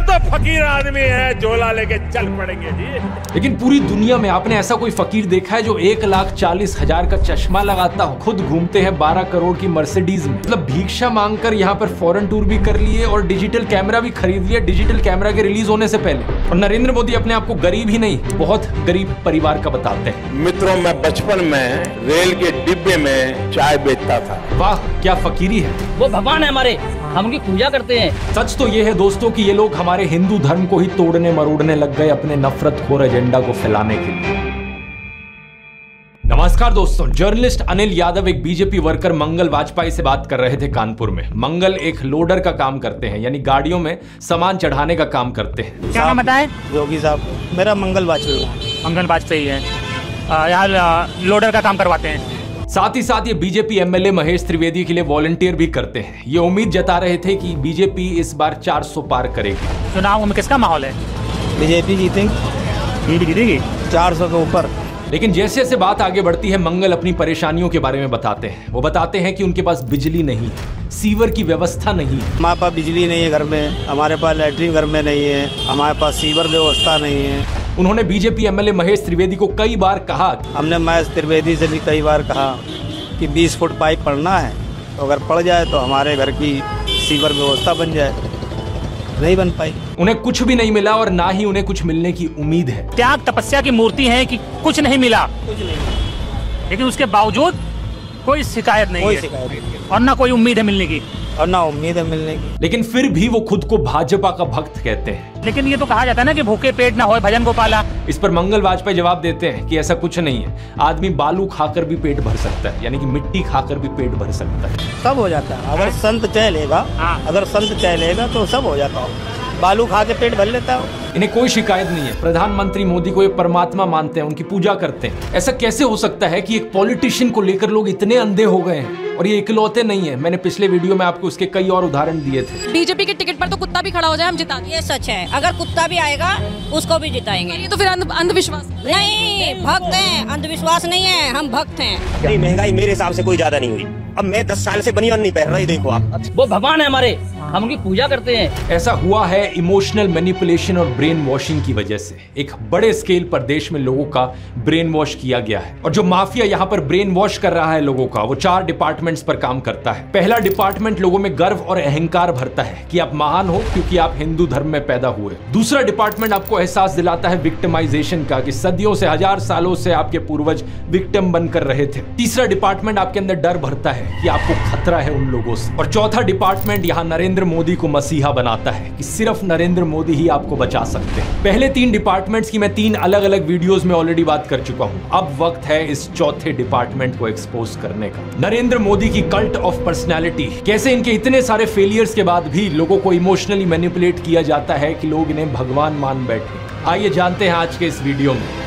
तो फकीर आदमी है, झोला लेके चल पड़ेंगे जी। लेकिन पूरी दुनिया में आपने ऐसा कोई फकीर देखा है जो 1,40,000 का चश्मा लगाता हो, खुद घूमते हैं 12 करोड़ की मर्सिडीज में, मतलब भिक्षा मांगकर यहाँ पर फॉरेन टूर भी कर लिए और डिजिटल कैमरा भी खरीद लिया डिजिटल कैमरा के रिलीज होने से पहले। और नरेंद्र मोदी अपने आप को गरीब ही नहीं, बहुत गरीब परिवार का बताते हैं। मित्रों, मैं बचपन में रेल के डिब्बे में चाय बेचता था। वाह, क्या फकीरी है। वो भगवान है हमारे, हम उनकी पूजा करते हैं। सच तो ये है दोस्तों कि ये लोग हमारे हिंदू धर्म को ही तोड़ने मरोड़ने लग गए अपने नफरतखोर एजेंडा को फैलाने के लिए। नमस्कार दोस्तों, जर्नलिस्ट अनिल यादव एक बीजेपी वर्कर मंगल वाजपेयी से बात कर रहे थे कानपुर में। मंगल एक लोडर का काम करते हैं, यानी गाड़ियों में सामान चढ़ाने का काम करते हैं। क्या नाम बताएं? योगी साहब, मेरा मंगल वाजपेयी है। यहाँ लोडर का काम करवाते हैं। साथ ही साथ ये बीजेपी एमएलए महेश त्रिवेदी के लिए वॉलंटियर भी करते हैं। ये उम्मीद जता रहे थे कि बीजेपी इस बार 400 पार करेगी। चुनाव में किसका माहौल है? बीजेपी जीतेगी 400 के ऊपर। लेकिन जैसे जैसे बात आगे बढ़ती है, मंगल अपनी परेशानियों के बारे में बताते हैं। वो बताते हैं कि उनके पास बिजली नहीं है, सीवर की व्यवस्था नहीं है। हमारे पास बिजली नहीं है घर में, हमारे पास लैट्रिन घर में नहीं है, हमारे पास सीवर व्यवस्था नहीं है। उन्होंने बीजेपी एमएलए महेश त्रिवेदी को कई बार कहा, हमने महेश त्रिवेदी से भी कई बार कहा कि 20 फुट पाइप पड़ना है, तो अगर पड़ जाए तो हमारे घर की सीवर व्यवस्था बन जाए। नहीं बन पाई। उन्हें कुछ भी नहीं मिला और ना ही उन्हें कुछ मिलने की उम्मीद है। त्याग तपस्या की मूर्ति है कि कुछ नहीं मिला, लेकिन उसके बावजूद कोई शिकायत नहीं है और ना कोई उम्मीद है मिलने की। लेकिन फिर भी वो खुद को भाजपा का भक्त कहते हैं। लेकिन ये तो कहा जाता है ना कि भूखे पेट ना होए भजन गोपाला। इस पर मंगल वाजपेयी जवाब देते हैं कि ऐसा कुछ नहीं है, आदमी बालू खाकर भी पेट भर सकता है, यानी कि मिट्टी खाकर भी पेट भर सकता है। सब हो जाता है अगर संत चलेगा तो सब हो जाता है। बालू खा के पेट भर लेता है। इन्हें कोई शिकायत नहीं है। प्रधानमंत्री मोदी को ये परमात्मा मानते हैं, उनकी पूजा करते हैं। ऐसा कैसे हो सकता है कि एक पॉलिटिशियन को लेकर लोग इतने अंधे हो गए हैं? और ये इकलौते नहीं है, मैंने पिछले वीडियो में आपको उसके कई और उदाहरण दिए थे। बीजेपी के टिकट पर तो कुत्ता भी खड़ा हो जाए हम जिता देंगे। ये सच है, अगर कुत्ता भी आएगा उसको भी जिताएंगे। ये तो फिर अंधविश्वास नहीं, भक्त हैं, अंधविश्वास नहीं है, हम भक्त हैं। महंगाई मेरे हिसाब से कोई ज्यादा नहीं हुई। अब मैं 10 साल से बनियान नहीं पहन रही, देखो आप। वो भगवान है हमारे, हम उनकी पूजा करते हैं। ऐसा हुआ है इमोशनल मैनिपुलेशन और ब्रेन वॉशिंग की वजह से। एक बड़े स्केल पर देश में लोगों का ब्रेन वॉश किया गया है, और जो माफिया यहाँ पर ब्रेन वॉश कर रहा है लोगों का, वो 4 डिपार्टमेंट्स पर काम करता है। पहला डिपार्टमेंट लोगों में गर्व और अहंकार भरता है कि आप महान हो क्योंकि आप हिंदू धर्म में पैदा हुए। दूसरा डिपार्टमेंट आपको एहसास दिलाता है विक्टिमाइजेशन का, कि सदियों से, 1000 सालों से आपके पूर्वज विक्टिम बनकर रहे थे। तीसरा डिपार्टमेंट आपके अंदर डर भरता है कि आपको खतरा है उन लोगों से। और चौथा डिपार्टमेंट यहाँ नरेंद्र मोदी को मसीहा बनाता है कि सिर्फ नरेंद्र मोदी ही आपको बचा सकते हैं। पहले 3 डिपार्टमेंट्स की मैं 3 अलग अलग वीडियोस में ऑलरेडी बात कर चुका हूं। अब वक्त है इस चौथे डिपार्टमेंट को एक्सपोज करने का। नरेंद्र मोदी की कल्ट ऑफ पर्सनैलिटी, कैसे इनके इतने सारे फेलियर्स के बाद भी लोगों को इमोशनली मैनिपुलेट किया जाता है कि लोग इन्हें भगवान मान बैठे। आइए जानते हैं आज के इस वीडियो में।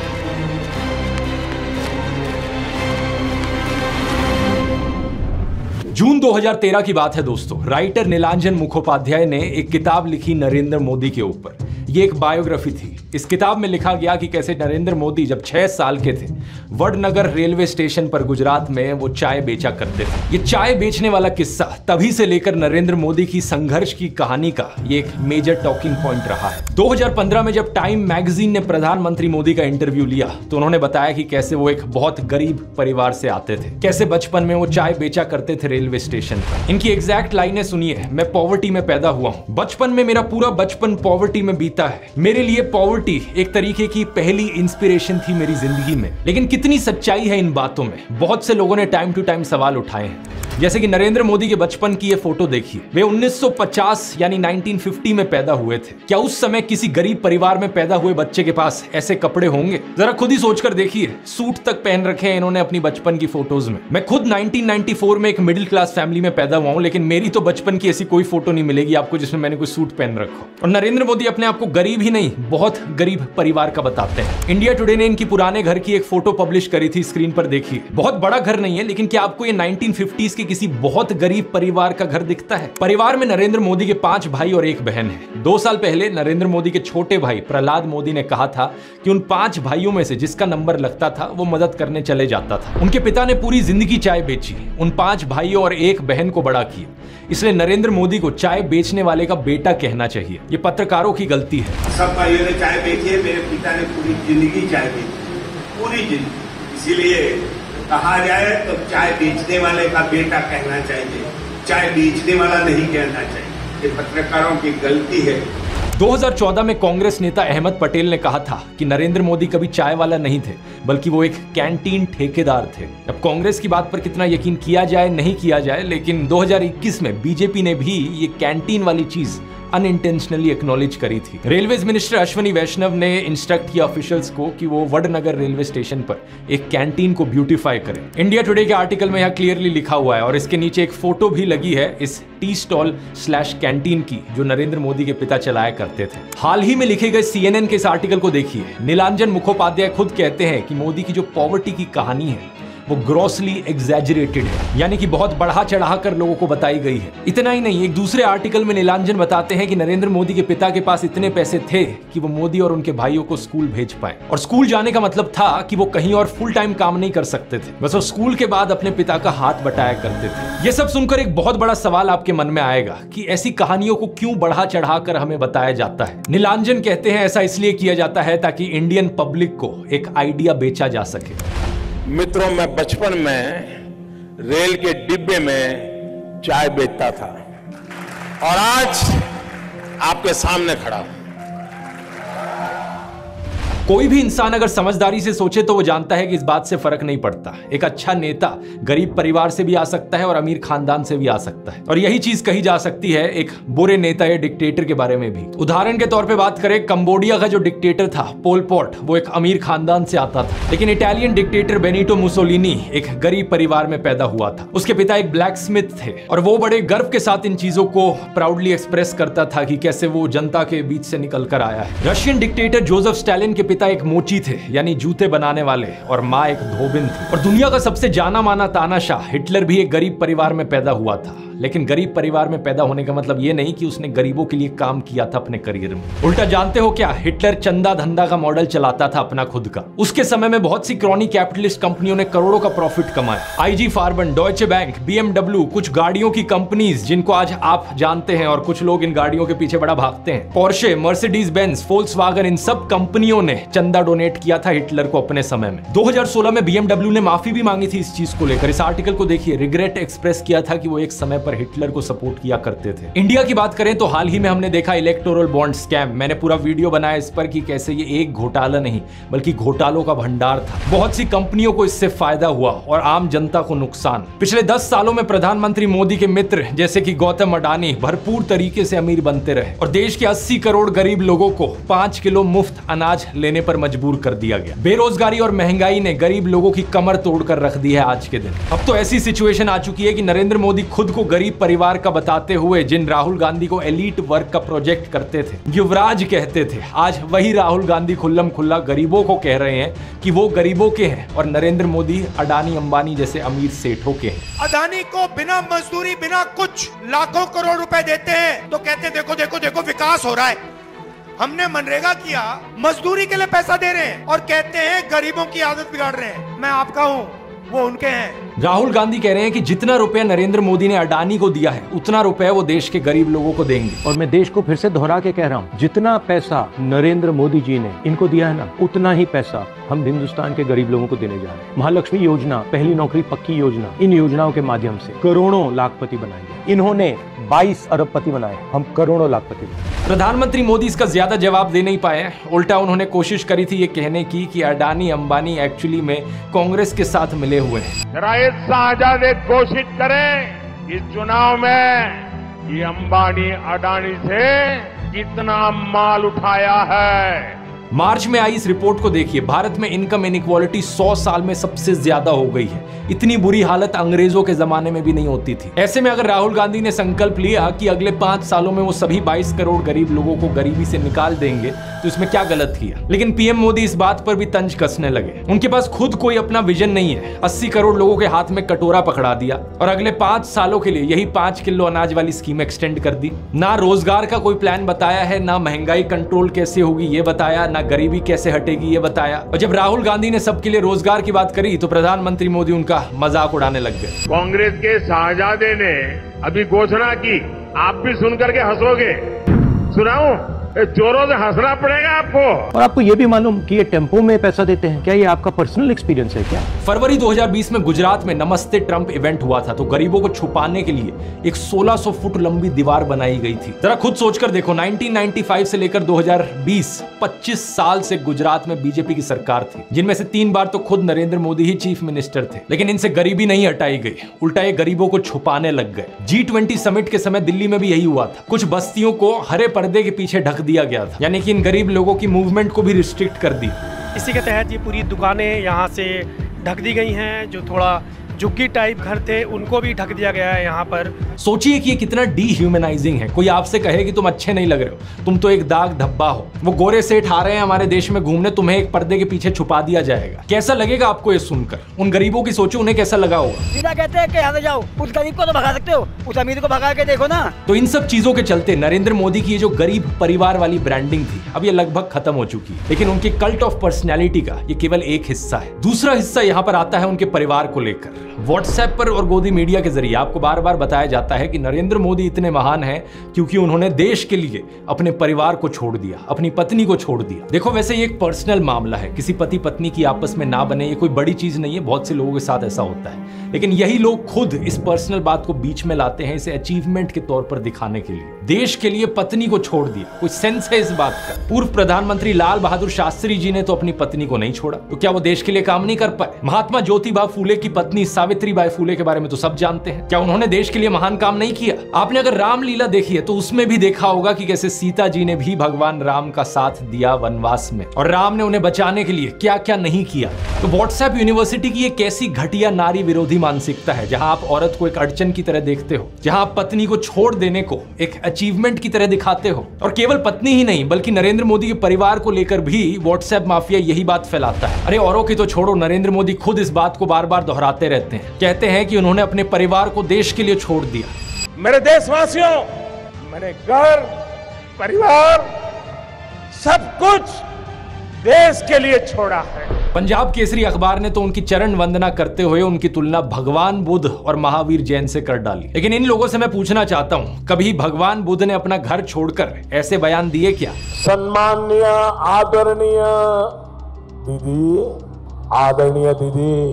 जून 2013 की बात है दोस्तों। राइटर नीलांजन मुखोपाध्याय ने एक किताब लिखी नरेंद्र मोदी के ऊपर। ये एक बायोग्राफी थी। इस किताब में लिखा गया कि कैसे नरेंद्र मोदी जब 6 साल के थे, वडनगर रेलवे स्टेशन पर गुजरात में वो चाय बेचा करते थे। ये चाय बेचने वाला किस्सा तभी से लेकर नरेंद्र मोदी की संघर्ष की कहानी का ये एक मेजर टॉकिंग पॉइंट रहा है। 2015 में जब टाइम मैगजीन ने प्रधानमंत्री मोदी का इंटरव्यू लिया तो उन्होंने बताया कि कैसे वो एक बहुत गरीब परिवार से आते थे, कैसे बचपन में वो चाय बेचा करते थे रेलवे स्टेशन पर। इनकी एग्जैक्ट लाइनें सुनिए। मैं पॉवर्टी में पैदा हुआ हूँ, बचपन में मेरा पूरा बचपन पॉवर्टी में बीता है। मेरे लिए पॉवर्टी एक तरीके की पहली इंस्पिरेशन थी मेरी जिंदगी में। लेकिन कितनी सच्चाई है इन बातों में? बहुत से लोगों ने टाइम टू टाइम सवाल उठाए हैं। जैसे कि नरेंद्र मोदी के बचपन की ये फोटो देखिए। वे 1950 यानी 1950 में पैदा हुए थे। क्या उस समय किसी गरीब परिवार में पैदा हुए बच्चे के पास ऐसे कपड़े होंगे? जरा खुद ही सोचकर देखिए। सूट तक पहन रखे हैं इन्होंने अपनी बचपन की फोटोज में। मैं खुद 1994 में एक मिडिल क्लास फैमिली में पैदा हुआ हूं, लेकिन मेरी तो बचपन की ऐसी कोई फोटो नहीं मिलेगी आपको जिसमें मैंने कोई सूट पहन रखा हो। और नरेंद्र मोदी अपने आप को गरीब ही नहीं, बहुत गरीब परिवार का बताते हैं। इंडिया टुडे ने इनकी पुराने घर की एक फोटो पब्लिश करी थी, स्क्रीन पर देखिए। बहुत बड़ा घर नहीं है, लेकिन क्या आपको ये 1950s के किसी बहुत गरीब परिवार का घर दिखता है? परिवार में नरेंद्र मोदी के 5 भाई और 1 बहन है। 2 साल पहले नरेंद्र मोदी के छोटे भाई प्रहलाद मोदी ने कहा था कि उन 5 भाइयों में से जिसका नंबर लगता था वो मदद करने चले जाता था। उनके पिता ने पूरी जिंदगी चाय बेची, उन 5 भाइयों और 1 बहन को बड़ा किया। इसलिए नरेंद्र मोदी को चाय बेचने वाले का बेटा कहना चाहिए। ये पत्रकारों की गलती है। सब भाइयों ने चाय बेची है, मेरे पिता ने पूरी जिंदगी चाय बेची, पूरी जिंदगी। इसीलिए कहा जाए तो चाय बेचने वाले का बेटा कहना चाहिए, चाय बेचने वाला नहीं कहना चाहिए। ये पत्रकारों की गलती है। 2014 में कांग्रेस नेता अहमद पटेल ने कहा था कि नरेंद्र मोदी कभी चाय वाला नहीं थे, बल्कि वो एक कैंटीन ठेकेदार थे। अब कांग्रेस की बात पर कितना यकीन किया जाए नहीं किया जाए, लेकिन 2021 में बीजेपी ने भी ये कैंटीन वाली चीज अनइंटेंशनली एक्नॉलेज करी थी। रेलवेज मिनिस्टर अश्विनी वैष्णव ने इंस्ट्रक्ट किया ऑफिशियल्स को कि वो वडनगर रेलवे स्टेशन पर एक कैंटीन को ब्यूटीफाई करें। इंडिया टुडे के आर्टिकल में यह क्लियरली लिखा हुआ है और इसके नीचे एक फोटो भी लगी है इस टी स्टॉल / कैंटीन की, जो नरेंद्र मोदी के पिता चलाया करते थे। हाल ही में लिखे गए CNN के इस आर्टिकल को देखिए। नीलांजन मुखोपाध्याय खुद कहते हैं कि मोदी की जो पॉवर्टी की कहानी है वो ग्रॉसली एग्जैजरेटेड है, यानी कि बहुत बढ़ा चढ़ा कर लोगों को बताई गई है। इतना ही नहीं, एक दूसरे आर्टिकल में नीलांजन बताते हैं कि नरेंद्र मोदी के पिता के पास इतने पैसे थे कि वो मोदी और उनके भाइयों को स्कूल भेज पाए। और स्कूल जाने का मतलब था कि वो कहीं और फुल टाइम काम नहीं कर सकते थे, बस वो स्कूल के बाद अपने पिता का हाथ बटाया करते थे। ये सब सुनकर एक बहुत बड़ा सवाल आपके मन में आएगा कि ऐसी कहानियों को क्यों बढ़ा चढ़ा कर हमें बताया जाता है। नीलांजन कहते हैं ऐसा इसलिए किया जाता है ताकि इंडियन पब्लिक को एक आइडिया बेचा जा सके। मित्रों, मैं बचपन में रेल के डिब्बे में चाय बेचता था और आज आपके सामने खड़ा हूं। कोई भी इंसान अगर समझदारी से सोचे तो वो जानता है कि इस बात से फर्क नहीं पड़ता। एक अच्छा नेता गरीब परिवार से भी आ सकता है और अमीर खानदान से भी आ सकता है, और यही चीज कही जा सकती है एक बुरे नेता या डिक्टेटर के बारे में भी। उदाहरण के तौर पे बात करें, कंबोडिया का जो डिक्टेटर था पोल पॉट, वो एक अमीर खानदान से आता था, लेकिन इटालियन डिक्टेटर बेनिटो मुसोलिनी एक गरीब परिवार में पैदा हुआ था। उसके पिता एक ब्लैक स्मिथ थे और वो बड़े गर्व के साथ इन चीजों को प्राउडली एक्सप्रेस करता था कि कैसे वो जनता के बीच से निकल कर आया है। रशियन डिक्टेटर जोसेफ स्टालिन के पिता एक मोची थे, यानी जूते बनाने वाले, और माँ एक धोबिन थी। और दुनिया का सबसे जाना माना तानाशाह हिटलर भी एक गरीब परिवार में पैदा हुआ था। लेकिन गरीब परिवार में पैदा होने का मतलब ये नहीं कि उसने गरीबों के लिए काम किया था अपने करियर में। उल्टा जानते हो क्या, हिटलर चंदा धंधा का मॉडल चलाता था अपना खुद का। उसके समय में बहुत सी क्रॉनी कैपिटलिस्ट कंपनियों ने करोड़ों का प्रॉफिट कमाया। IG फार्बन, डॉयचे बैंक, BMW, कुछ गाड़ियों की कंपनीज जिनको आज आप जानते हैं और कुछ लोग इन गाड़ियों के पीछे बड़ा भागते हैं, पोर्शे, मर्सिडीज बेंज, फोल्क्सवागन, इन सब कंपनियों ने चंदा डोनेट किया था हिटलर को अपने समय में। 2016 में BMW ने माफी भी मांगी थी इस चीज को लेकर। इस आर्टिकल को देखिए, रिग्रेट एक्सप्रेस किया था कि वो एक समय पर हिटलर को सपोर्ट किया करते थे। इंडिया की बात करें तो हाल ही में हमने देखा इलेक्टोरल बॉन्ड स्कैम। मैंने पूरा वीडियो बनाया इस पर कि कैसे ये एक घोटाला नहीं बल्कि घोटालों का भंडार था। बहुत सी कंपनियों को इससे फायदा हुआ और आम जनता को नुकसान। पिछले 10 सालों में प्रधानमंत्री मोदी के मित्र जैसे कि गौतम अडानी भरपूर तरीके से अमीर बनते रहे और देश के 80 करोड़ गरीब लोगों को 5 किलो मुफ्त अनाज लेने पर मजबूर कर दिया गया। बेरोजगारी और महंगाई ने गरीब लोगों की कमर तोड़कर रख दी है आज के दिन। अब तो ऐसी सिचुएशन आ चुकी है कि नरेंद्र मोदी खुद को गरीब परिवार का बताते हुए जिन राहुल गांधी को एलीट वर्ग का प्रोजेक्ट करते थे, युवराज कहते थे, आज वही राहुल गांधी खुल्लम खुल्ला गरीबों को कह रहे हैं कि वो गरीबों के हैं और नरेंद्र मोदी अडानी अंबानी जैसे अमीर सेठों के हैं। अडानी को बिना मजदूरी बिना कुछ लाखों करोड़ रुपए देते हैं तो कहते हैं देखो देखो देखो विकास हो रहा है। हमने मनरेगा किया, मजदूरी के लिए पैसा दे रहे हैं और कहते हैं गरीबों की आदत बिगाड़ रहे हैं। मैं आपका हूं, वो उनके हैं। राहुल गांधी कह रहे हैं कि जितना रुपया नरेंद्र मोदी ने अडानी को दिया है उतना रुपया वो देश के गरीब लोगों को देंगे। और मैं देश को फिर से दोहरा के कह रहा हूँ, जितना पैसा नरेंद्र मोदी जी ने इनको दिया है ना, उतना ही पैसा हम हिंदुस्तान के गरीब लोगों को देने जा रहे हैं। महालक्ष्मी योजना, पहली नौकरी पक्की योजना, इन योजनाओं के माध्यम से करोड़ों लाखपति बनाएंगे। इन्होंने 22 अरबपति बनाए, हम करोड़ों लाखपति बनाए। प्रधानमंत्री मोदी इसका ज्यादा जवाब दे नहीं पाए। उल्टा उन्होंने कोशिश करी थी ये कहने की कि अडानी अंबानी एक्चुअली में कांग्रेस के साथ मिले हुए हैं। जरा ये शाहजहां घोषित करें इस चुनाव में ये अंबानी अडानी से कितना माल उठाया है, मार्च में आई इस रिपोर्ट को देखिए, भारत में इनकम इनइक्वालिटी 100 साल में सबसे ज्यादा हो गई है। इतनी बुरी हालत अंग्रेजों के जमाने में भी नहीं होती थी। ऐसे में अगर राहुल गांधी ने संकल्प लिया कि अगले 5 सालों में वो सभी 22 करोड़ गरीब लोगों को गरीबी से निकाल देंगे, तो इसमें क्या गलत किया। लेकिन पीएम मोदी इस बात पर भी तंज कसने लगे। उनके पास खुद कोई अपना विजन नहीं है। 80 करोड़ लोगों के हाथ में कटोरा पकड़ा दिया और अगले 5 सालों के लिए यही 5 किलो अनाज वाली स्कीम एक्सटेंड कर दी। ना रोजगार का कोई प्लान बताया है, ना महंगाई कंट्रोल कैसे होगी ये बताया, ना गरीबी कैसे हटेगी ये बताया। और जब राहुल गांधी ने सबके लिए रोजगार की बात करी तो प्रधानमंत्री मोदी उनका मजाक उड़ाने लग गए। कांग्रेस के शाहजादे ने अभी घोषणा की, आप भी सुनकर के हंसोगे। सुनाऊं? जोरों से हंसना पड़ेगा आपको। और आपको ये भी मालूम कि ये टेम्पो में पैसा देते हैं, क्या ये आपका पर्सनल एक्सपीरियंस है क्या? फरवरी 2020 में गुजरात में नमस्ते ट्रंप इवेंट हुआ था, तो गरीबों को छुपाने के लिए एक 1600 फुट लंबी दीवार बनाई गई थी। जरा खुद सोचकर देखो, 1995 से लेकर 2020 25 साल से गुजरात में बीजेपी की सरकार थी, जिनमें से 3 बार तो खुद नरेंद्र मोदी ही चीफ मिनिस्टर थे। लेकिन इनसे गरीबी नहीं हटाई गई, उल्टा ये गरीबों को छुपाने लग गए। G20 समिट के समय दिल्ली में भी यही हुआ था। कुछ बस्तियों को हरे पर्दे के पीछे ढक दिया गया था, यानी कि इन गरीब लोगों की मूवमेंट को भी रिस्ट्रिक्ट कर दी। इसी के तहत ये पूरी दुकानें यहाँ से ढक दी गई हैं। जो थोड़ा झुग्गी टाइप घर थे उनको भी ढक दिया गया है यहाँ पर। सोचिए कि ये कितना डीह्यूमनाइजिंग है। कोई आपसे कहे कि तुम अच्छे नहीं लग रहे हो, तुम तो एक दाग धब्बा हो। वो गोरे सेठ आ रहे हैं हमारे देश में घूमने, तुम्हें एक पर्दे के पीछे छुपा दिया जाएगा। कैसा लगेगा आपको ये सुनकर? उन गरीबों की सोचो, उन्हें कैसा लगा होगा। सीधा कहते हैं कि यहाँ से जाओ, उस गरीब को तो भगा सकते हो, उस अमीर को भगा के देखो ना। तो इन सब चीजों के चलते नरेंद्र मोदी की ये जो गरीब परिवार वाली ब्रांडिंग थी, अब ये लगभग खत्म हो चुकी है। लेकिन उनके कल्ट ऑफ पर्सनैलिटी का ये केवल एक हिस्सा है। दूसरा हिस्सा यहाँ पर आता है उनके परिवार को लेकर। व्हाट्सएप पर और गोदी मीडिया के जरिए आपको बार बार बताया जाता है कि नरेंद्र मोदी इतने महान हैं क्योंकि उन्होंने देश के लिए अपने परिवार को छोड़ दिया, अपनी पत्नी को छोड़ दिया। देखो, वैसे ये एक पर्सनल मामला है, किसी पति पत्नी की आपस में ना बने ये कोई बड़ी चीज नहीं है, बहुत से लोगों के साथ ऐसा होता है। लेकिन यही लोग खुद इस पर्सनल बात को बीच में लाते हैं, इसे अचीवमेंट के तौर पर दिखाने के लिए। देश के लिए पत्नी को छोड़ दिया, कोई सेंस है इस बात का? पूर्व प्रधानमंत्री लाल बहादुर शास्त्री जी ने तो अपनी पत्नी को नहीं छोड़ा, तो क्या वो देश के लिए काम नहीं कर पाए? महात्मा ज्योतिबा फूले की पत्नी सावित्रीबाई फूले के बारे में तो सब जानते हैं, क्या उन्होंने देश के लिए महान काम नहीं किया? आपने अगर रामलीला देखी है तो उसमें भी देखा होगा कि कैसे सीता जी ने भी भगवान राम का साथ दिया वनवास में, और राम ने उन्हें बचाने के लिए क्या क्या नहीं किया। तो व्हाट्सएप यूनिवर्सिटी की एक ऐसी घटिया नारी विरोधी मानसिकता है, जहां आप औरत को एक अड़चन की तरह देखते हो, जहां आप पत्नी को छोड़ देने को एक अचीवमेंट की तरह दिखाते हो। और केवल पत्नी ही नहीं, बल्कि नरेंद्र मोदी के परिवार को लेकर भी व्हाट्सएप माफिया यही बात फैलाता है। अरे औरों की तो छोड़ो, नरेंद्र मोदी खुद इस बात को बार बार दोहराते रहते हैं। कहते हैं कि उन्होंने अपने परिवार को देश के लिए छोड़ दिया। मेरे देशवासियों, मैंने घर, परिवार, सब कुछ देश के लिए छोड़ा है। पंजाब केसरी अखबार ने तो उनकी चरण वंदना करते हुए उनकी तुलना भगवान बुद्ध और महावीर जैन से कर डाली। लेकिन इन लोगों से मैं पूछना चाहता हूं, कभी भगवान बुद्ध ने अपना घर छोड़कर ऐसे बयान दिए क्या? सम्माननीय आदरणीय दीदी, आदरणीय दीदी,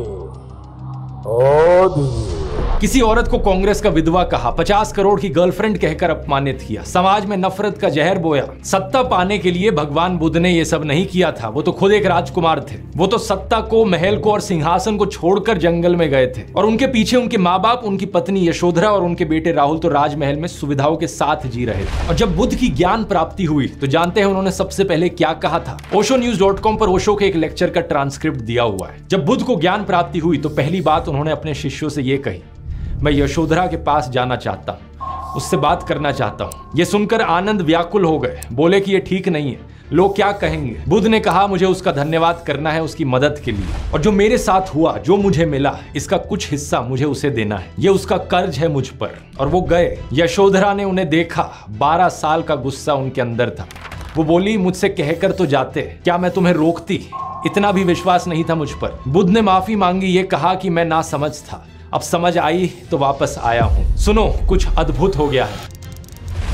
ओ दीदी। किसी औरत को कांग्रेस का विधवा कहा, 50 करोड़ की गर्लफ्रेंड कहकर अपमानित किया, समाज में नफरत का जहर बोया। सत्ता पाने के लिए भगवान बुद्ध ने ये सब नहीं किया था, वो तो खुद एक राजकुमार थे। वो तो सत्ता को, महल को और सिंहासन को छोड़कर जंगल में गए थे, और उनके पीछे उनके माँ बाप, उनकी पत्नी यशोधरा और उनके बेटे राहुल तो राजमहल में सुविधाओं के साथ जी रहे थे। और जब बुद्ध की ज्ञान प्राप्ति हुई तो जानते हैं उन्होंने सबसे पहले क्या कहा था? oshonews.com पर ओशो के एक लेक्चर का ट्रांसक्रिप्ट दिया हुआ है। जब बुद्ध को ज्ञान प्राप्ति हुई तो पहली बात उन्होंने अपने शिष्यों से ये कही, मैं यशोधरा के पास जाना चाहता हूं, उससे बात करना चाहता हूं। ये सुनकर आनंद व्याकुल हो गए, बोले कि ये ठीक नहीं है, लोग क्या कहेंगे। बुद्ध ने कहा, मुझे उसका धन्यवाद करना है उसकी मदद के लिए, और जो मेरे साथ हुआ, जो मुझे मिला, इसका कुछ हिस्सा मुझे उसे देना है, ये उसका कर्ज है मुझ पर। और वो गए। यशोधरा ने उन्हें देखा, 12 साल का गुस्सा उनके अंदर था। वो बोली, मुझसे कहकर तो जाते, क्या मैं तुम्हें रोकती? इतना भी विश्वास नहीं था मुझ पर। बुद्ध ने माफी मांगी, ये कहा कि मैं ना समझ था, अब समझ आई तो वापस आया हूं। सुनो, कुछ अद्भुत हो गया है।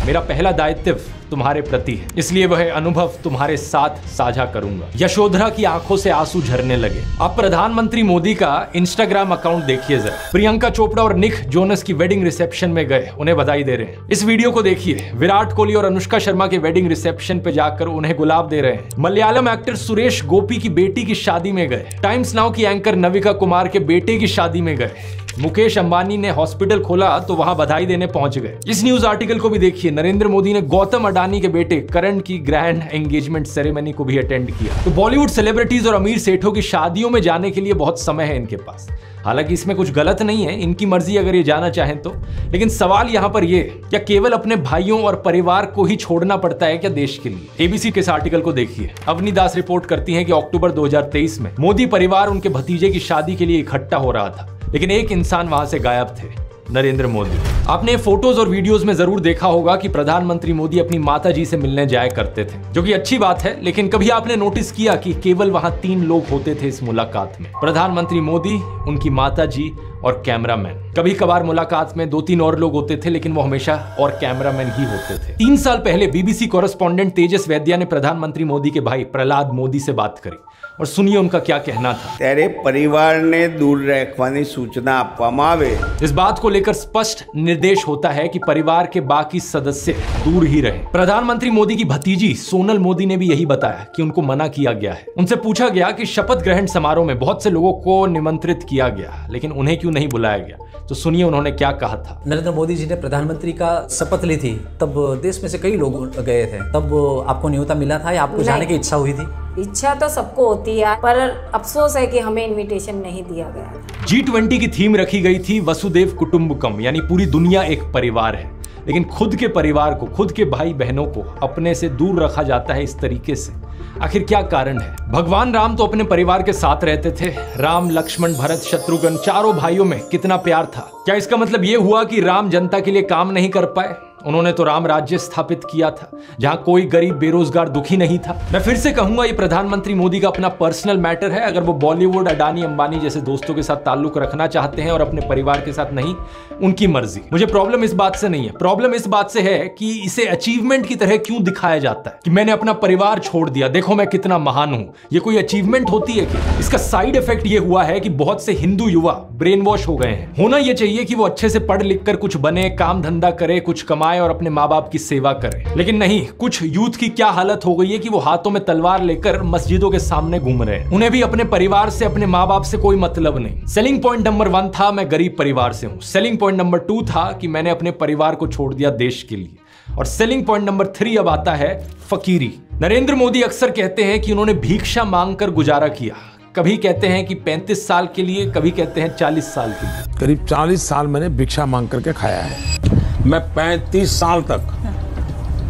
मेरा पहला दायित्व तुम्हारे प्रति है, इसलिए वह अनुभव तुम्हारे साथ साझा करूंगा। यशोधरा की आंखों से आंसू झरने लगे। आप प्रधानमंत्री मोदी का इंस्टाग्राम अकाउंट देखिए जरा। प्रियंका चोपड़ा और निक जोनस की वेडिंग रिसेप्शन में गए, उन्हें बधाई दे रहे हैं। इस वीडियो को देखिए, विराट कोहली और अनुष्का शर्मा के वेडिंग रिसेप्शन पे जाकर उन्हें गुलाब दे रहे हैं। मलयालम एक्टर सुरेश गोपी की बेटी की शादी में गए। टाइम्स नाउ की एंकर नविका कुमार के बेटे की शादी में गए। मुकेश अंबानी ने हॉस्पिटल खोला तो वहां बधाई देने पहुंच गए। इस न्यूज आर्टिकल को भी देखिए। नरेंद्र मोदी ने गौतम अडानी के बेटे करण की ग्रैंड एंगेजमेंट सेरेमनी को भी अटेंड किया। तो बॉलीवुड सेलिब्रिटीज और अमीर सेठों की शादियों में जाने के लिए बहुत समय है इनके पास। हालांकि इसमें कुछ गलत नहीं है, इनकी मर्जी अगर ये जाना चाहें तो। लेकिन सवाल यहां पर ये, क्या केवल अपने भाइयों और परिवार को ही छोड़ना पड़ता है क्या देश के लिए? एबीसी के इस आर्टिकल को देखिए। अवनी दास रिपोर्ट करती हैं कि अक्टूबर 2023 में मोदी परिवार उनके भतीजे की शादी के लिए इकट्ठा हो रहा था, लेकिन एक इंसान वहां से गायब थे, नरेंद्र मोदी। आपने फोटोज और वीडियोस में जरूर देखा होगा कि प्रधानमंत्री मोदी अपनी माताजी से मिलने जाया करते थे, जो कि अच्छी बात है। लेकिन कभी आपने नोटिस किया कि केवल वहां 3 लोग होते थे इस मुलाकात में? प्रधानमंत्री मोदी, उनकी माताजी और कैमरामैन। कभी कभार मुलाकात में 2-3 और लोग होते थे, लेकिन वो हमेशा और कैमरामैन ही होते थे। 3 साल पहले बीबीसी कॉरेस्पॉन्डेंट तेजस वैद्या ने प्रधानमंत्री मोदी के भाई प्रहलाद मोदी से बात करी और सुनिए उनका क्या कहना था। तेरे परिवार ने दूर रखवानी सूचना आपवामां आवे। इस बात को लेकर स्पष्ट निर्देश होता है कि परिवार के बाकी सदस्य दूर ही रहें। प्रधानमंत्री मोदी की भतीजी सोनल मोदी ने भी यही बताया कि उनको मना किया गया है। उनसे पूछा गया कि शपथ ग्रहण समारोह में बहुत से लोगों को निमंत्रित किया गया, लेकिन उन्हें क्यों नहीं बुलाया गया? तो सुनिए उन्होंने क्या कहा था। नरेंद्र मोदी जी ने प्रधानमंत्री का शपथ ली थी, तब देश में से कई लोग गए थे, तब आपको न्योता मिला था या आपको जाने की इच्छा हुई थी? इच्छा तो सबको होती है, पर अफसोस है कि हमें इनविटेशन नहीं दिया गया। G20 की थीम रखी गई थी वसुदेव कुटुंबकम, यानी पूरी दुनिया एक परिवार है। लेकिन खुद के परिवार को, खुद के भाई बहनों को अपने से दूर रखा जाता है इस तरीके से। आखिर क्या कारण है? भगवान राम तो अपने परिवार के साथ रहते थे। राम, लक्ष्मण, भरत, शत्रुघ्न, चारों भाइयों में कितना प्यार था। क्या इसका मतलब यह हुआ कि राम जनता के लिए काम नहीं कर पाए? उन्होंने तो राम राज्य स्थापित किया था, जहां कोई गरीब, बेरोजगार, दुखी नहीं था। मैं फिर से कहूंगा, ये प्रधानमंत्री मोदी का अपना पर्सनल मैटर है। अगर वो बॉलीवुड, अडानी, अंबानी जैसे दोस्तों के साथ ताल्लुक रखना चाहते हैं और अपने परिवार के साथ नहीं, उनकी मर्जी। मुझे प्रॉब्लम इस बात से नहीं है। प्रॉब्लम इस बात से है कि इसे अचीवमेंट की तरह क्यों दिखाया जाता है कि मैंने अपना परिवार छोड़ दिया, देखो मैं कितना महान हूं। ये कोई अचीवमेंट होती है क्या? इसका साइड इफेक्ट ये हुआ है कि बहुत से हिंदू युवा ब्रेन वॉश हो गए हैं। होना ये चाहिए कि वो अच्छे से पढ़ लिख कर कुछ बने, काम धंधा करे, कुछ कमाए और अपने माँ बाप की सेवा करे। लेकिन नहीं, कुछ यूथ की क्या हालत हो गई है कि वो हाथों में तलवार लेकर मस्जिदों के सामने घूम रहे हैं। उन्हें भी अपने परिवार से, अपने माँ बाप से कोई मतलब नहीं। सेलिंग पॉइंट नंबर 1 था मैं गरीब परिवार से हूं। सेलिंग पॉइंट नंबर 2 था कि मैंने अपने परिवार को छोड़ दिया देश के लिए। और सेलिंग पॉइंट नंबर 3 अब आता है फकीरी। नरेंद्र मोदी अक्सर कहते हैं कि उन्होंने भिक्षा मांगकर गुजारा किया। कभी कहते हैं कि 35 साल के लिए, कभी कहते हैं 40 साल के लिए। करीब 40 साल मैंने भिक्षा मांग करके खाया है। मैं 35 साल तक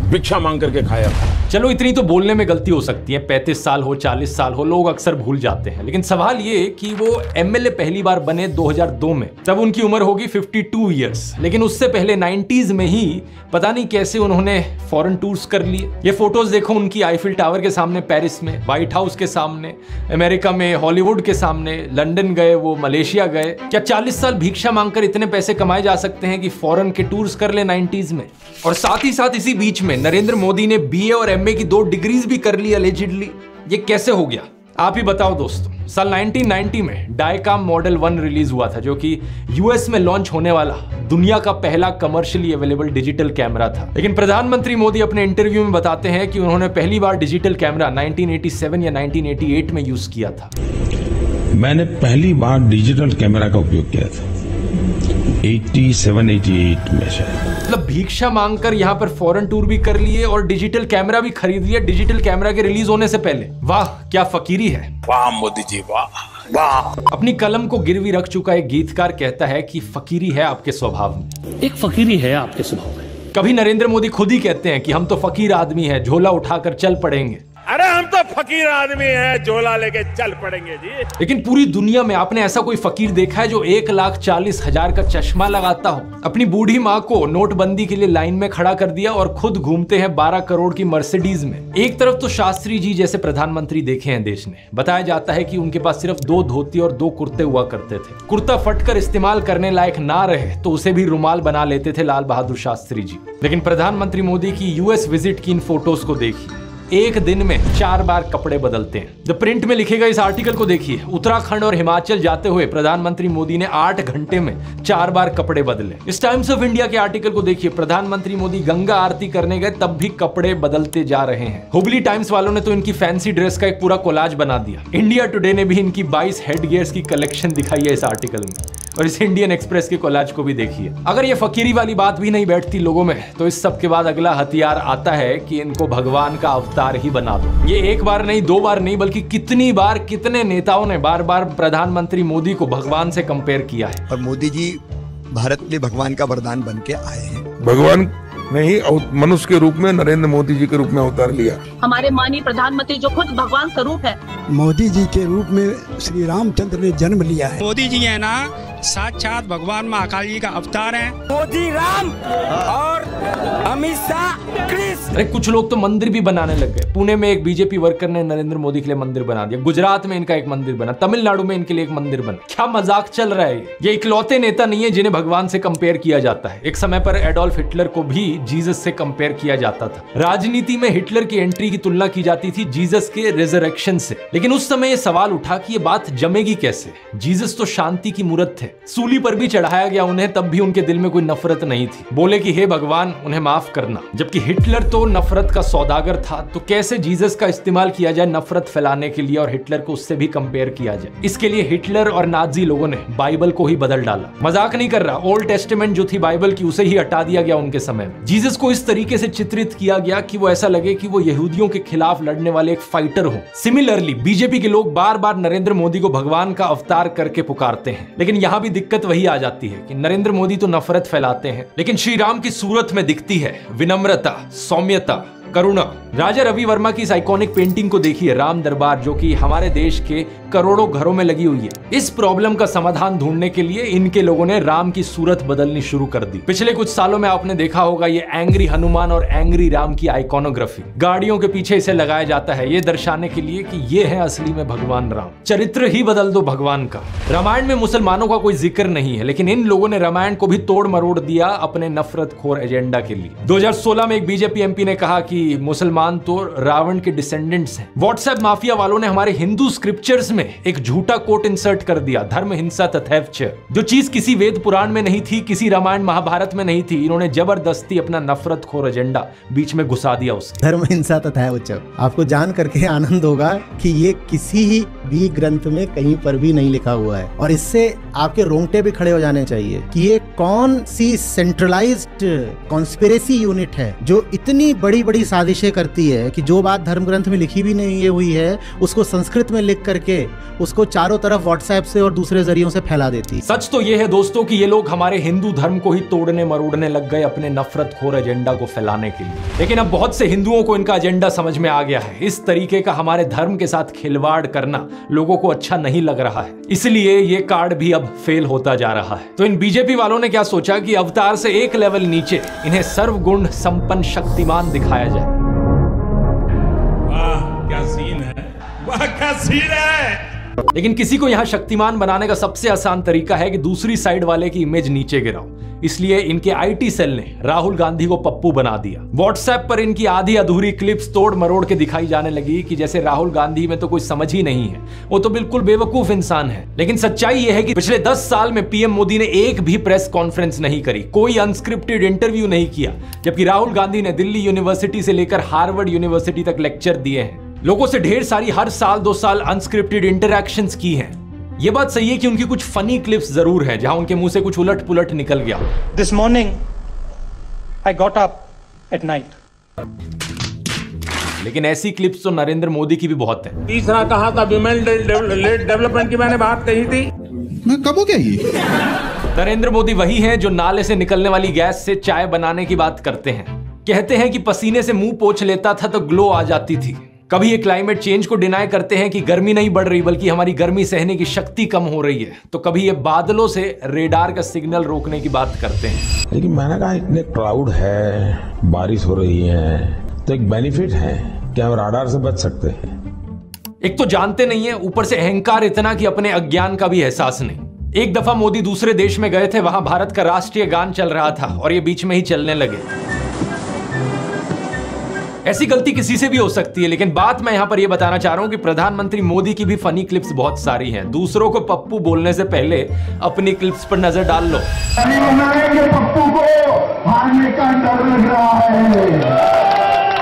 भिक्षा मांग करके खाया। चलो इतनी तो बोलने में गलती हो सकती है, 35 साल हो, 40 साल हो, लोग अक्सर भूल जाते हैं। लेकिन सवाल ये कि वो एमएलए पहली बार बने 2002 में, तब उनकी उम्र होगी 52 इयर्स। लेकिन उससे पहले 90s में ही पता नहीं कैसे उन्होंने फॉरेन टूर्स कर लिए। ये फोटोज देखो उनकी, आईफिल टावर के सामने पेरिस में, व्हाइट हाउस के सामने अमेरिका में, हॉलीवुड के सामने, लंदन गए, वो मलेशिया गए। क्या 40 साल भिक्षा मांगकर इतने पैसे कमाए जा सकते हैं कि फॉरेन के टूर्स कर ले 90s में? और साथ ही साथ इसी बीच में नरेंद्र मोदी ने बीए और एमए की 2 डिग्रीज भी कर ली अलेजिडली। ये कैसे हो गया? आप ही बताओ दोस्तों। साल 1990 में डायकाम मॉडल 1 रिलीज हुआ था, जो कि यूएस में लॉन्च होने वाला दुनिया का पहला कमर्शियली अवेलेबल डिजिटल कैमरा था। लेकिन प्रधानमंत्री मोदी अपने इंटरव्यू में बताते हैं कि उन्होंने पहली बार डिजिटल कैमरा 1987 या 1988 में यूज किया था। मैंने पहली बार डिजिटल कैमरा का उपयोग किया था 87-88 में शायद। मतलब भिक्षा मांगकर यहाँ पर फॉरेन टूर भी कर लिए और डिजिटल कैमरा भी खरीद लिया डिजिटल कैमरा के रिलीज होने से पहले। वाह क्या फकीरी है। वाह मोदी जी, वाह वाह। अपनी कलम को गिरवी रख चुका एक गीतकार कहता है कि फकीरी है आपके स्वभाव में। एक फकीरी है आपके स्वभाव में। कभी नरेंद्र मोदी खुद ही कहते हैं कि हम तो फकीर आदमी हैं, झोला उठाकर चल पड़ेंगे। अरे हम तो फकीर आदमी हैं, झोला लेके चल पड़ेंगे जी। लेकिन पूरी दुनिया में आपने ऐसा कोई फकीर देखा है जो 1,40,000 का चश्मा लगाता हो, अपनी बूढ़ी माँ को नोटबंदी के लिए लाइन में खड़ा कर दिया और खुद घूमते हैं 12 करोड़ की मर्सिडीज में? एक तरफ तो शास्त्री जी जैसे प्रधानमंत्री देखे हैं देश ने। बताया जाता है कि उनके पास सिर्फ 2 धोती और 2 कुर्ते हुआ करते थे। कुर्ता फटकर इस्तेमाल करने लायक ना रहे तो उसे भी रुमाल बना लेते थे लाल बहादुर शास्त्री जी। लेकिन प्रधानमंत्री मोदी की यूएस विजिट की इन फोटोज को देखिए, एक दिन में 4 बार कपड़े बदलते हैं। द प्रिंट में लिखे गए इस आर्टिकल को देखिए। उत्तराखंड और हिमाचल जाते हुए प्रधानमंत्री मोदी ने 8 घंटे में 4 बार कपड़े बदले। इस टाइम्स ऑफ इंडिया के आर्टिकल को देखिए, प्रधानमंत्री मोदी गंगा आरती करने गए तब भी कपड़े बदलते जा रहे हैं। हुबली टाइम्स वालों ने तो इनकी फैंसी ड्रेस का एक पूरा कोलाज बना दिया। इंडिया टुडे ने भी इनकी 22 हेड गियर्स की कलेक्शन दिखाई है इस आर्टिकल में। और इस इंडियन एक्सप्रेस के कोलाज को भी देखिए। अगर ये फकीरी वाली बात भी नहीं बैठती लोगों में, तो इस सब के बाद अगला हथियार आता है कि इनको भगवान का अवतार ही बना दो। ये एक बार नहीं, दो बार नहीं, बल्कि कितनी बार कितने नेताओं ने बार बार प्रधानमंत्री मोदी को भगवान से कंपेयर किया है। और मोदी जी भारत के भगवान का वरदान बन के आए हैं। भगवान ने ही मनुष्य के रूप में नरेंद्र मोदी जी के रूप में अवतार लिया। हमारे माननीय प्रधानमंत्री जो खुद भगवान स्वरूप है, मोदी जी के रूप में श्री रामचंद्र ने जन्म लिया है। मोदी जी है ना साक्षात भगवान महाकाल जी का अवतार है। मोदी राम और अमित शाह कृष्ण। अरे कुछ लोग तो मंदिर भी बनाने लग गए। पुणे में एक बीजेपी वर्कर ने नरेंद्र मोदी के लिए मंदिर बना दिया, गुजरात में इनका एक मंदिर बना, तमिलनाडु में इनके लिए एक मंदिर बना। क्या मजाक चल रहा है ये इकलौते नेता नहीं है जिन्हें भगवान से कंपेयर किया जाता है। एक समय पर एडोल्फ हिटलर को भी जीसस से कंपेयर किया जाता था। राजनीति में हिटलर की एंट्री की तुलना की जाती थी जीसस के रिजरेक्शन से। लेकिन उस समय यह सवाल उठा कि ये बात जमेगी कैसे। जीसस तो शांति की मूर्त थे, सूली पर भी चढ़ाया गया उन्हें, तब भी उनके दिल में कोई नफरत नहीं थी। बोले कि हे भगवान उन्हें माफ करना। जबकि हिटलर तो नफरत का सौदागर था, तो कैसे जीसस का इस्तेमाल किया जाए नफरत फैलाने के लिए और हिटलर को उससे भी कंपेयर किया जाए। इसके लिए हिटलर और नाजी लोगों ने बाइबल को ही बदल डाला। मजाक नहीं कर रहा, ओल्ड टेस्टामेंट जो थी बाइबल की उसे ही हटा दिया गया उनके समय में। जीसस को इस तरीके से चित्रित किया गया कि वो ऐसा लगे कि वो यहूदियों के खिलाफ लड़ने वाले एक फाइटर हो। सिमिलरली बीजेपी के लोग बार बार नरेंद्र मोदी को भगवान का अवतार करके पुकारते हैं। लेकिन यहां भी दिक्कत वही आ जाती है कि नरेंद्र मोदी तो नफरत फैलाते हैं, लेकिन श्री राम की सूरत में दिखती है विनम्रता, सौम्यता, करुणा। राजा रवि वर्मा की इस आइकॉनिक पेंटिंग को देखिए, राम दरबार, जो कि हमारे देश के करोड़ों घरों में लगी हुई है। इस प्रॉब्लम का समाधान ढूंढने के लिए इनके लोगों ने राम की सूरत बदलनी शुरू कर दी। पिछले कुछ सालों में आपने देखा होगा ये एंग्री हनुमान और एंग्री राम की आइकॉनोग्राफी गाड़ियों के पीछे इसे लगाया जाता है, ये दर्शाने के लिए कि ये है असली में भगवान राम। चरित्र ही बदल दो भगवान का। रामायण में मुसलमानों का कोई जिक्र नहीं है, लेकिन इन लोगों ने रामायण को भी तोड़ मरोड़ दिया अपने नफरत खोर एजेंडा के लिए। 2016 में एक बीजेपी एमपी ने कहा कि मुसलमान तो रावण के डिसेंडेंट्स हैं। व्हाट्सएप माफिया वालों ने हमारे हिंदू स्क्रिप्चर्स में एक झूठा कोट इंसर्ट कर दिया, धर्म हिंसा तथैव च, जो चीज किसी वेद पुराण में नहीं थी, किसी रामायण महाभारत में नहीं थी। इन्होंने जबरदस्ती अपना नफरत खोर एजेंडा बीच में घुसा दिया उसके। धर्म हिंसा तथैव च, आपको जान करके आनंद होगा कि ये किसी भी ग्रंथ में कहीं पर भी नहीं लिखा हुआ है। और इससे आपके रोंगटे भी खड़े हो जाने चाहिए कि ये कौन सी सेंट्रलाइज्ड कॉन्स्पिरेसी यूनिट है जो इतनी बड़ी बड़ी साजिशें करती है कि जो बात धर्म ग्रंथ में लिखी भी नहीं हुई है उसको संस्कृत में लिख करके उसको चारों तरफ व्हाट्सएप से और दूसरे जरियों से फैला देती है। सच तो ये है दोस्तों कि ये लोग हमारे हिंदू धर्म को ही तोड़ने मरोड़ने लग गए अपने नफरत खोर एजेंडा को फैलाने के लिए। लेकिन अब बहुत से हिंदुओं को इनका एजेंडा समझ में आ गया है। इस तरीके का हमारे धर्म के साथ खिलवाड़ करना लोगों को अच्छा नहीं लग रहा है, इसलिए ये कार्ड भी अब फेल होता जा रहा है। तो इन बीजेपी वालों ने क्या सोचा कि अवतार से एक लेवल नीचे इन्हें सर्वगुण संपन्न शक्तिमान दिखाया जाए। क्या सीन है, वाह क्या सीन है। लेकिन किसी को यहां शक्तिमान बनाने का सबसे आसान तरीका है कि दूसरी साइड वाले की इमेज नीचे गिराओ। इसलिए इनके आईटी सेल ने राहुल गांधी को पप्पू बना दिया। व्हाट्सएप पर इनकी आधी अधूरी क्लिप्स तोड़ मरोड़ के दिखाई जाने लगी कि जैसे राहुल गांधी में तो कोई समझ ही नहीं है, वो तो बिल्कुल बेवकूफ इंसान है। लेकिन सच्चाई यह है कि पिछले 10 साल में पीएम मोदी ने एक भी प्रेस कॉन्फ्रेंस नहीं करी, कोई अनस्क्रिप्टेड इंटरव्यू नहीं किया, जबकि राहुल गांधी ने दिल्ली यूनिवर्सिटी से लेकर हार्वर्ड यूनिवर्सिटी तक लेक्चर दिए हैं। लोगों से ढेर सारी हर साल 2 साल अनस्क्रिप्टेड इंटरैक्शंस की हैं। ये बात सही है कि उनकी कुछ फनी क्लिप्स जरूर है जहां उनके मुंह से कुछ उलट पुलट निकल गया। This morning I got up at night. लेकिन ऐसी क्लिप्स तो नरेंद्र मोदी की भी बहुत है। तीसरा कहा था विमेन डेवलपमेंट की मैंने बात कही थी, मैं कब हो गया ये? नरेंद्र मोदी वही हैं जो नाले से निकलने वाली गैस से चाय बनाने की बात करते हैं। कहते हैं कि पसीने से मुंह पोंछ लेता था तो ग्लो आ जाती थी। कभी ये क्लाइमेट चेंज को डिनाई करते हैं कि गर्मी नहीं बढ़ रही बल्कि हमारी गर्मी सहने की शक्ति कम हो रही है, तो कभी ये बादलों से रेडार का सिग्नल रोकने की बात करते हैं। लेकिन मैंने कहा इतने क्लाउड है, बारिश हो रही है, तो एक बेनिफिट है कि हम राडार से बच सकते हैं। एक तो जानते नहीं है, ऊपर से अहंकार इतना कि अपने अज्ञान का भी एहसास नहीं। एक दफा मोदी दूसरे देश में गए थे, वहां भारत का राष्ट्रीय गान चल रहा था और ये बीच में ही चलने लगे। ऐसी गलती किसी से भी हो सकती है, लेकिन बात मैं यहां पर यह बताना चाह रहा हूं कि प्रधानमंत्री मोदी की भी फनी क्लिप्स बहुत सारी हैं। दूसरों को पप्पू बोलने से पहले अपनी क्लिप्स पर नजर डाल लो। पप्पू को हारने का डर लग रहा है,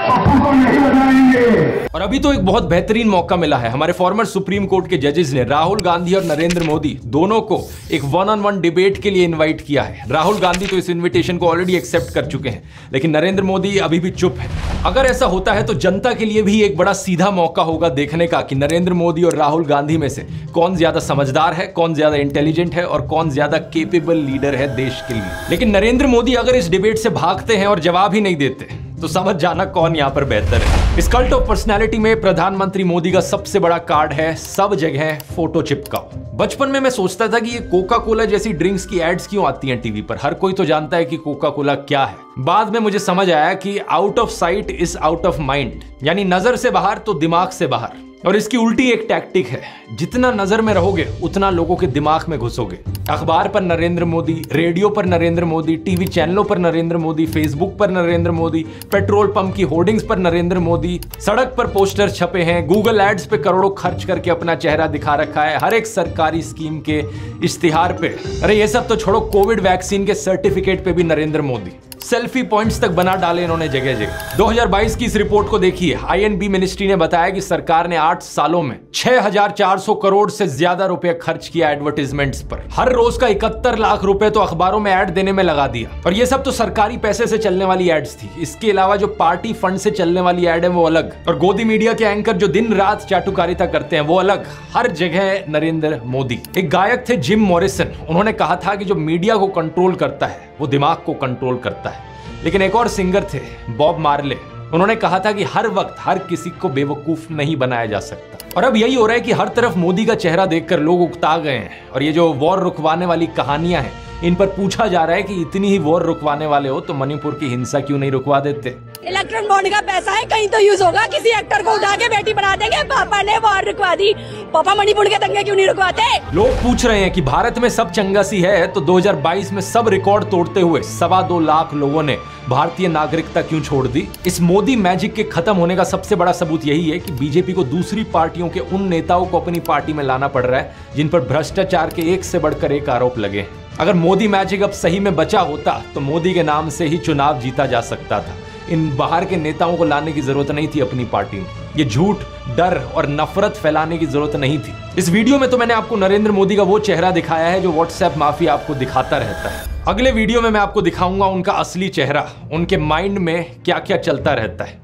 पप्पू को नहीं बनाएंगे। और अभी तो एक बहुत बेहतरीन मौका मिला है। हमारे फॉर्मर सुप्रीम कोर्ट के जजेस ने राहुल गांधी और नरेंद्र मोदी दोनों को एक 1-on-1 डिबेट के लिए इनवाइट किया है। राहुल गांधी तो इस इनविटेशन को ऑलरेडी एक्सेप्ट कर चुके हैं, लेकिन नरेंद्र मोदी अभी भी चुप है। अगर ऐसा होता है तो जनता के लिए भी एक बड़ा सीधा मौका होगा देखने का कि नरेंद्र मोदी और राहुल गांधी में से कौन ज्यादा समझदार है, कौन ज्यादा इंटेलिजेंट है और कौन ज्यादा केपेबल लीडर है देश के लिए। लेकिन नरेंद्र मोदी अगर इस डिबेट से भागते हैं और जवाब ही नहीं देते तो समझ जाना कौन यहां पर बेहतर है। इस कल्ट ऑफ पर्सनैलिटी में प्रधानमंत्री मोदी का सबसे बड़ा कार्ड है सब जगह फोटो चिपकाओ। बचपन में मैं सोचता था कि ये कोका कोला जैसी ड्रिंक्स की एड्स क्यों आती हैं टीवी पर, हर कोई तो जानता है कि कोका कोला क्या है। बाद में मुझे समझ आया कि out of site is out of mind, यानी नजर से बाहर तो दिमाग से बाहर। और इसकी उल्टी एक टैक्टिक है, जितना नजर में रहोगे उतना लोगों के दिमाग में घुसोगे। अखबार पर नरेंद्र मोदी, रेडियो पर नरेंद्र मोदी, टीवी चैनलों पर नरेंद्र मोदी, फेसबुक पर नरेंद्र मोदी, पेट्रोल पंप की होर्डिंग्स पर नरेंद्र मोदी, सड़क पर पोस्टर छपे हैं, गूगल एड्स पे करोड़ों खर्च करके अपना चेहरा दिखा रखा है, हर एक सरकारी स्कीम के इश्तिहार पे। अरे ये सब तो छोड़ो, कोविड वैक्सीन के सर्टिफिकेट पे भी नरेंद्र मोदी। सेल्फी पॉइंट्स तक बना डाले इन्होंने जगह जगह। 2022 की इस रिपोर्ट को देखिए। आईएनबी मिनिस्ट्री ने बताया कि सरकार ने 8 सालों में 6400 करोड़ से ज्यादा रुपए खर्च किया एडवर्टाइजमेंट्स पर। हर रोज का 71 लाख रुपए तो अखबारों में ऐड देने में लगा दिया। और ये सब तो सरकारी पैसे से चलने वाली एड्स थी। इसके अलावा जो पार्टी फंड से चलने वाली एड है वो अलग, और गोदी मीडिया के एंकर जो दिन रात चाटुकारिता करते हैं वो अलग। हर जगह नरेंद्र मोदी। एक गायक थे जिम मॉरिसन, उन्होंने कहा था कि जो मीडिया को कंट्रोल करता है वो दिमाग को कंट्रोल करता है। लेकिन एक और सिंगर थे बॉब मार्ले, उन्होंने कहा था कि हर वक्त हर किसी को बेवकूफ नहीं बनाया जा सकता। और अब यही हो रहा है कि हर तरफ मोदी का चेहरा देखकर लोग उकता गए हैं। और ये जो वॉर रुकवाने वाली कहानियां हैं, इन पर पूछा जा रहा है कि इतनी ही वॉर रुकवाने वाले हो तो मणिपुर की हिंसा क्यों नहीं रुकवा देते। इलेक्ट्रॉन बॉन्ड का पैसा है, कहीं तो यूज होगा। किसी एक्टर को उठा के बेटी बना देंगे, पापा ने वॉर रुकवा दी, पापा मणिपुर के दंगे क्यों नहीं रुकवाते। लोग पूछ रहे हैं कि भारत में सब चंगासी है तो 2022 में सब रिकॉर्ड तोड़ते हुए 2.25 लाख लोगों ने भारतीय नागरिकता क्यों छोड़ दी। इस मोदी मैजिक के खत्म होने का सबसे बड़ा सबूत यही है कि बीजेपी को दूसरी पार्टियों के उन नेताओं को अपनी पार्टी में लाना पड़ रहा है जिन पर भ्रष्टाचार के एक से बढ़कर एक आरोप लगे। अगर मोदी मैजिक अब सही में बचा होता तो मोदी के नाम से ही चुनाव जीता जा सकता था। इन बाहर के नेताओं को लाने की जरूरत नहीं थी अपनी पार्टी में। ये झूठ, डर और नफरत फैलाने की जरूरत नहीं थी। इस वीडियो में तो मैंने आपको नरेंद्र मोदी का वो चेहरा दिखाया है जो व्हाट्सएप माफिया आपको दिखाता रहता है। अगले वीडियो में मैं आपको दिखाऊंगा उनका असली चेहरा, उनके माइंड में क्या क्या चलता रहता है।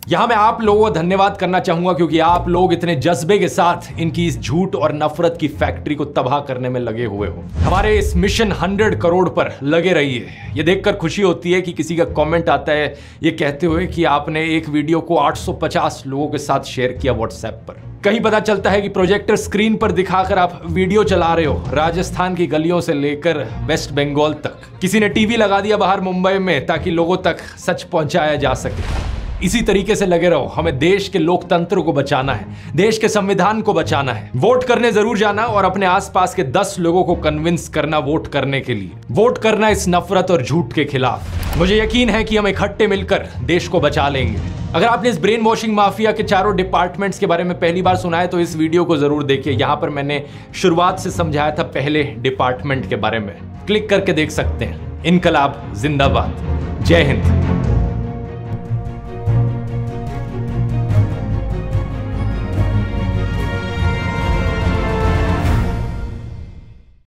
यहां मैं आप लोगों को धन्यवाद करना चाहूंगा क्योंकि आप लोग इतने जज्बे के साथ इनकी इस झूठ और नफरत की फैक्ट्री को तबाह करने में लगे हुए हो। हमारे इस मिशन 100 करोड़ पर लगे रहिए। ये देखकर खुशी होती है कि किसी का कमेंट आता है ये कहते हुए कि आपने एक वीडियो को 850 लोगों के साथ शेयर किया व्हाट्सएप पर। कहीं पता चलता है कि प्रोजेक्टर स्क्रीन पर दिखाकर आप वीडियो चला रहे हो राजस्थान की गलियों से लेकर वेस्ट बंगाल तक। किसी ने टीवी लगा दिया बाहर मुंबई में ताकि लोगों तक सच पहुंचाया जा सके। इसी तरीके से लगे रहो। हमें देश के लोकतंत्र को बचाना है, देश के संविधान को बचाना है। वोट करने जरूर जाना और अपने आसपास के 10 लोगों को कन्विंस करना वोट करने के लिए। वोट करना इस नफरत और झूठ के खिलाफ। मुझे यकीन है कि हम इकट्ठे मिलकर देश को बचा लेंगे। अगर आपने इस ब्रेन वॉशिंग माफिया के चारों डिपार्टमेंट्स के बारे में पहली बार सुना है तो इस वीडियो को जरूर देखिए। यहां पर मैंने शुरुआत से समझाया था पहले डिपार्टमेंट के बारे में, क्लिक करके देख सकते हैं। इनकलाब जिंदाबाद। जय हिंद।